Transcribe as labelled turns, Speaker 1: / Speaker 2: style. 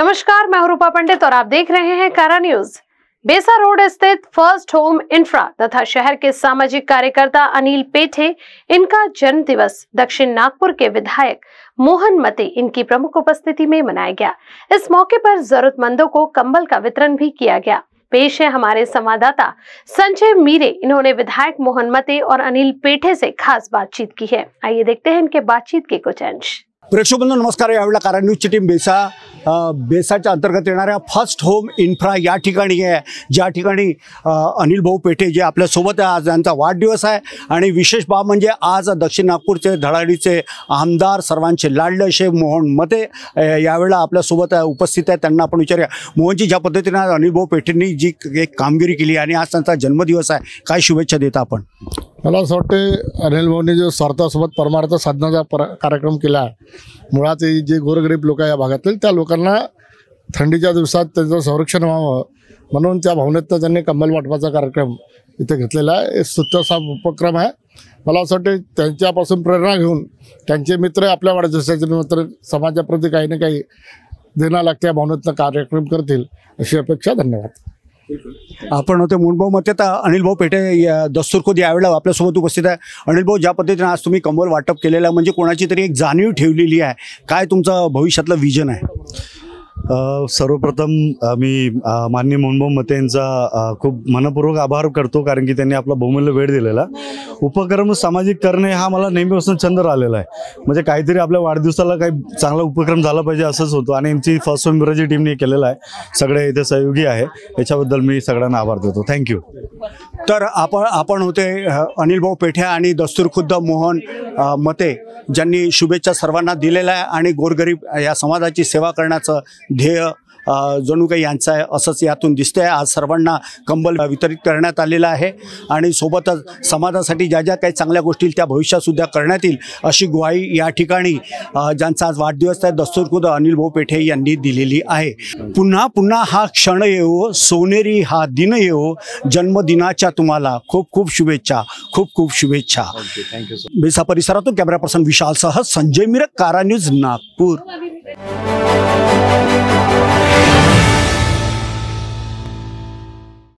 Speaker 1: नमस्कार, मैं हूं रूपा पंडित और आप देख रहे हैं कारा न्यूज। बेसा रोड स्थित फर्स्ट होम इंफ्रा तथा शहर के सामाजिक कार्यकर्ता अनिल पेठे, इनका जन्म दिवस दक्षिण नागपुर के विधायक मोहन मते इनकी प्रमुख उपस्थिति में मनाया गया। इस मौके पर जरूरतमंदों को कंबल का वितरण भी किया गया। पेश है हमारे संवाददाता संजय मीरे। इन्होंने विधायक मोहन मते और अनिल पेठे से खास बातचीत की है। आइए देखते हैं इनके बातचीत के कुछ अंश।
Speaker 2: प्रेक्षकबंधू नमस्कार। यावेळेला कारा न्यूजची टीम बेसाच्या अंतर्गत येणाऱ्या फर्स्ट होम इन्फ्रा या ठिकाणी आहे, ज्या ठिकाणी अनिल भाऊ पेठे जे आपल्यासोबत आहे। आज यांचा वाढदिवस आहे आणि विशेष बाब म्हणजे आज दक्षिण नागपूरचे धडाडीचे आमदार, सर्वांचे लाडले असे मोहन मते यावेळेला आपल्यासोबत उपस्थित आहेत। त्यांना आपण विचारूया, मोहनजी, ज्या पद्धतीने अनिल भाऊ पेठेंनी जी एक कामगिरी केली आणि आज त्यांचा जन्मदिवस आहे, काय शुभेच्छा देता आपण?
Speaker 3: मला असं वाटतं अनिल भाऊंनी जो स्वार्थासोबत परमार्थ साधण्याचा कार्यक्रम केला आहे, मुळात जे गोरगरीब लोक या भागातील त्या लोकांना थंडीच्या दिवसात त्यांचं संरक्षण व्हावं म्हणून त्या भावनेतनं त्यांनी कंबल वाटपाचा कार्यक्रम इथे घेतलेला आहे। एक स्तुत्याचा उपक्रम आहे। मला असं वाटतं त्यांच्यापासून प्रेरणा घेऊन त्यांचे मित्र आपल्या वाढदिवसाचे मित्र समाजाप्रती काही ना काही देणं लागते या भावनेतनं कार्यक्रम करतील अशी अपेक्षा। धन्यवाद।
Speaker 2: आपण होते मोहन भाऊ मते, अनिल भाऊ पेठे दस्तूर खुद यावेळेला आपल्यासोबत उपस्थित आहे। अनिल भाऊ, ज्या पद्धतीने आज तुम्ही कंबल वाटप केलेलं आहे, म्हणजे कोणाची तरी एक जाणीव ठेवलेली आहे, काय तुमचं भविष्यातलं विजन आहे?
Speaker 4: सर्वप्रथम मी माननीय मोहन भाऊ मते यांचा खूप मनपूर्वक आभार करतो, कारण की त्यांनी आपला बहुमूल्य वेळ दिलेला। उपक्रम सामाजिक करणे हा मला नेहमीपासून छंद राहिलेला आहे। म्हणजे काहीतरी आपल्या वाढदिवसाला काही चांगला उपक्रम झाला पाहिजे असंच होतं आणि यांची फर्स्ट होम इंफ्राची टीमने केलेला आहे। सगळे इथे सहयोगी आहे, याच्याबद्दल मी सगळ्यांना आभार देतो। थँक्यू।
Speaker 2: तर आपण होते अनिल भाऊ पेठे आणि दस्तूर खुद्द मोहन मते, ज्यांनी शुभेच्छा सर्वांना दिलेल्या आहे आणि गोरगरीब या समाजाची सेवा करण्याचं ध्येय जणू काही यांचं आहे असंच यातून दिसतंय। आज सर्वांना कंबल वितरित करण्यात आलेलं आहे आणि सोबतच समाजासाठी ज्या ज्या काही चांगल्या गोष्टी त्या भविष्यात सुद्धा करण्यात येईल अशी ग्वाही या ठिकाणी ज्यांचा आज वाढदिवस आहे दस्तूर खुद्द अनिल भाऊ पेठे यांनी दिलेली आहे। पुन्हा पुन्हा हा क्षण येवो, सोनेरी हा दिन येवो, जन्मदिनाच्या तुम्हाला खूप खूप शुभेच्छा, खूप खूप शुभेच्छा। बेसा परिसरातून कॅमेरा पर्सन विशालसह संजय मीरे, कारा न्यूज, नागपूर।